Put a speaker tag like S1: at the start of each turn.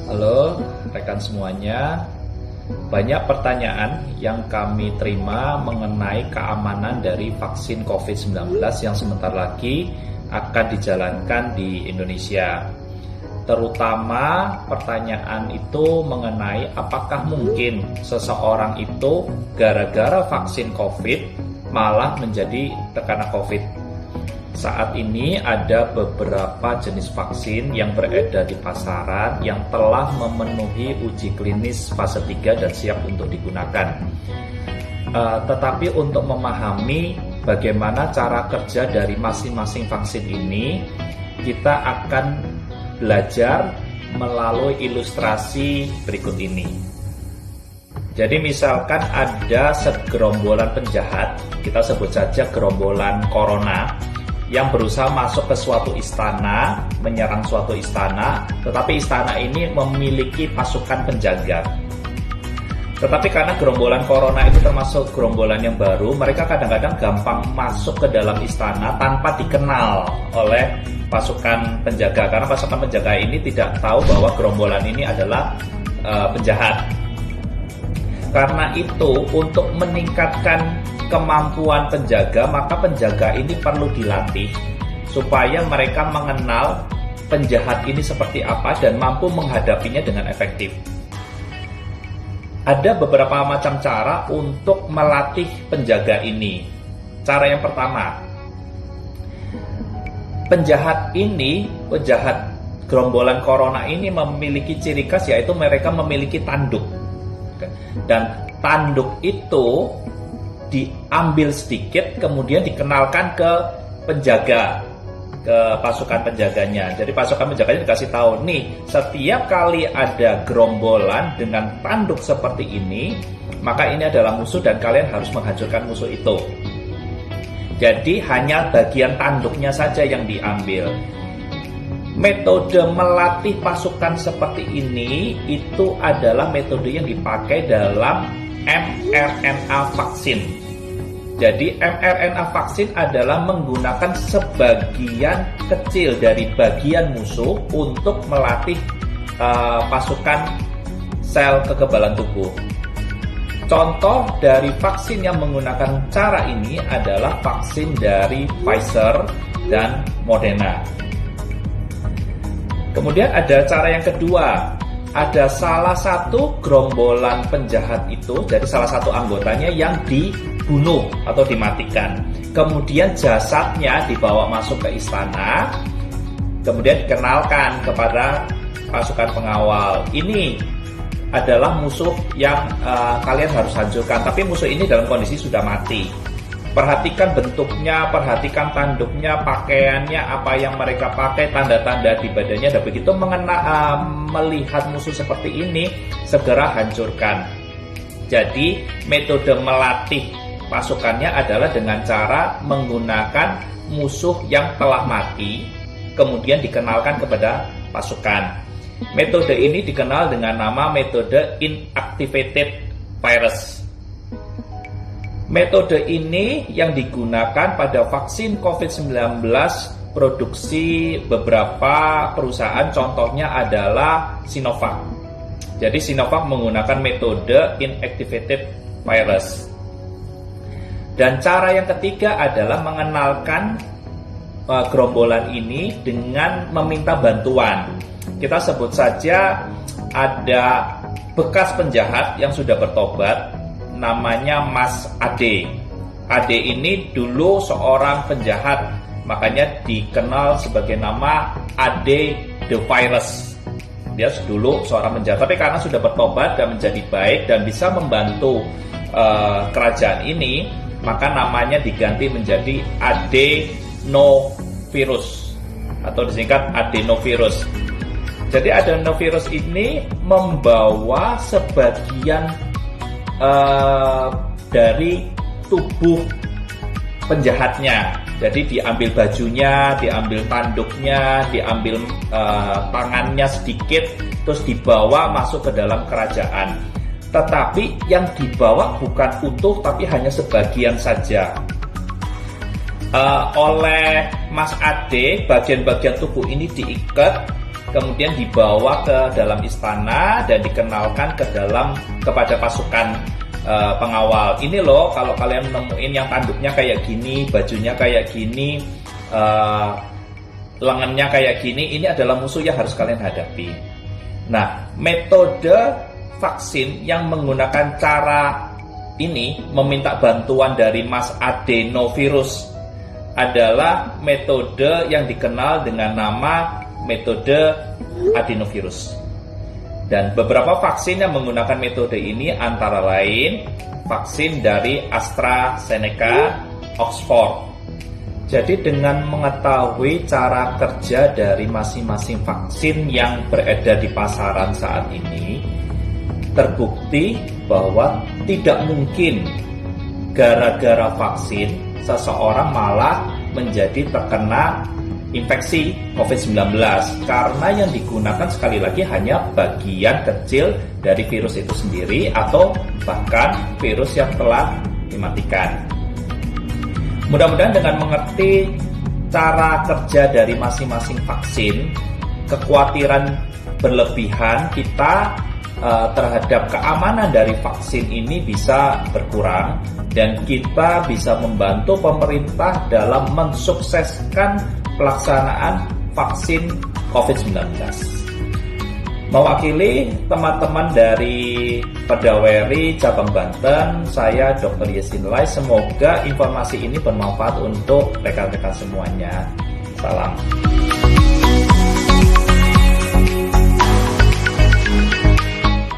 S1: Halo rekan semuanya, banyak pertanyaan yang kami terima mengenai keamanan dari vaksin COVID-19 yang sebentar lagi akan dijalankan di Indonesia. Terutama pertanyaan itu mengenai apakah mungkin seseorang itu gara-gara vaksin COVID malah menjadi terkena COVID. Saat ini ada beberapa jenis vaksin yang beredar di pasaran yang telah memenuhi uji klinis fase 3 dan siap untuk digunakan. Tetapi untuk memahami bagaimana cara kerja dari masing-masing vaksin ini, kita akan belajar melalui ilustrasi berikut ini. Jadi misalkan ada segerombolan penjahat, kita sebut saja gerombolan corona, yang berusaha masuk ke suatu istana, menyerang suatu istana, tetapi istana ini memiliki pasukan penjaga. Tetapi karena gerombolan corona itu termasuk gerombolan yang baru, mereka kadang-kadang gampang masuk ke dalam istana tanpa dikenal oleh pasukan penjaga, karena pasukan penjaga ini tidak tahu bahwa gerombolan ini adalah penjahat. Karena itu, untuk meningkatkan kemampuan penjaga, maka penjaga ini perlu dilatih supaya mereka mengenal penjahat ini seperti apa dan mampu menghadapinya dengan efektif. Ada beberapa macam cara untuk melatih penjaga ini. Cara yang pertama, penjahat gerombolan corona ini memiliki ciri khas, yaitu mereka memiliki tanduk. Dan tanduk itu diambil sedikit, kemudian dikenalkan ke penjaga, ke pasukan penjaganya. Jadi pasukan penjaganya dikasih tahu, nih, setiap kali ada gerombolan dengan tanduk seperti ini, maka ini adalah musuh dan kalian harus menghancurkan musuh itu. Jadi hanya bagian tanduknya saja yang diambil. Metode melatih pasukan seperti ini itu adalah metode yang dipakai dalam mRNA vaksin. Jadi mRNA vaksin adalah menggunakan sebagian kecil dari bagian musuh untuk melatih pasukan sel kekebalan tubuh. Contoh dari vaksin yang menggunakan cara ini adalah vaksin dari Pfizer dan Moderna. Kemudian ada cara yang kedua, ada salah satu gerombolan penjahat itu, jadi salah satu anggotanya yang dibunuh atau dimatikan. Kemudian jasadnya dibawa masuk ke istana, kemudian dikenalkan kepada pasukan pengawal. Ini adalah musuh yang kalian harus hancurkan, tapi musuh ini dalam kondisi sudah mati. Perhatikan bentuknya, perhatikan tanduknya, pakaiannya, apa yang mereka pakai, tanda-tanda di badannya, dan begitu melihat musuh seperti ini, segera hancurkan. Jadi metode melatih pasukannya adalah dengan cara menggunakan musuh yang telah mati, kemudian dikenalkan kepada pasukan. Metode ini dikenal dengan nama metode inactivated virus. Metode ini yang digunakan pada vaksin COVID-19 produksi beberapa perusahaan, contohnya adalah Sinovac. Jadi Sinovac menggunakan metode inactivated virus. Dan cara yang ketiga adalah mengenalkan gerombolan ini dengan meminta bantuan. Kita sebut saja ada bekas penjahat yang sudah bertobat, namanya Mas Ade. Ade ini dulu seorang penjahat, makanya dikenal sebagai nama Ade the Virus. Dia dulu seorang penjahat, tapi karena sudah bertobat dan menjadi baik dan bisa membantu kerajaan ini, maka namanya diganti menjadi adenovirus atau disingkat adenovirus. Jadi adenovirus ini membawa sebagian dari tubuh penjahatnya. Jadi diambil bajunya, diambil tanduknya, diambil tangannya sedikit, terus dibawa masuk ke dalam kerajaan. Tetapi yang dibawa bukan utuh, tapi hanya sebagian saja. Oleh Mas Ade, bagian-bagian tubuh ini diikat kemudian dibawa ke dalam istana dan dikenalkan kepada pasukan pengawal. Ini loh, kalau kalian nemuin yang tanduknya kayak gini, bajunya kayak gini, lengannya kayak gini, ini adalah musuh yang harus kalian hadapi. Nah, metode vaksin yang menggunakan cara ini meminta bantuan dari Mas adenovirus adalah metode yang dikenal dengan nama metode adenovirus. Dan beberapa vaksin yang menggunakan metode ini antara lain vaksin dari AstraZeneca, Oxford. Jadi dengan mengetahui cara kerja dari masing-masing vaksin yang beredar di pasaran saat ini, terbukti bahwa tidak mungkin gara-gara vaksin seseorang malah menjadi terkena infeksi COVID-19, karena yang digunakan sekali lagi hanya bagian kecil dari virus itu sendiri atau bahkan virus yang telah dimatikan. Mudah-mudahan dengan mengerti cara kerja dari masing-masing vaksin, kekhawatiran berlebihan kita terhadap keamanan dari vaksin ini bisa berkurang dan kita bisa membantu pemerintah dalam mensukseskan pelaksanaan vaksin COVID-19. Mewakili teman-teman dari Pedaweri Cabang Banten, saya Dr. Yesin Lai. Semoga informasi ini bermanfaat untuk rekan-rekan semuanya. Salam.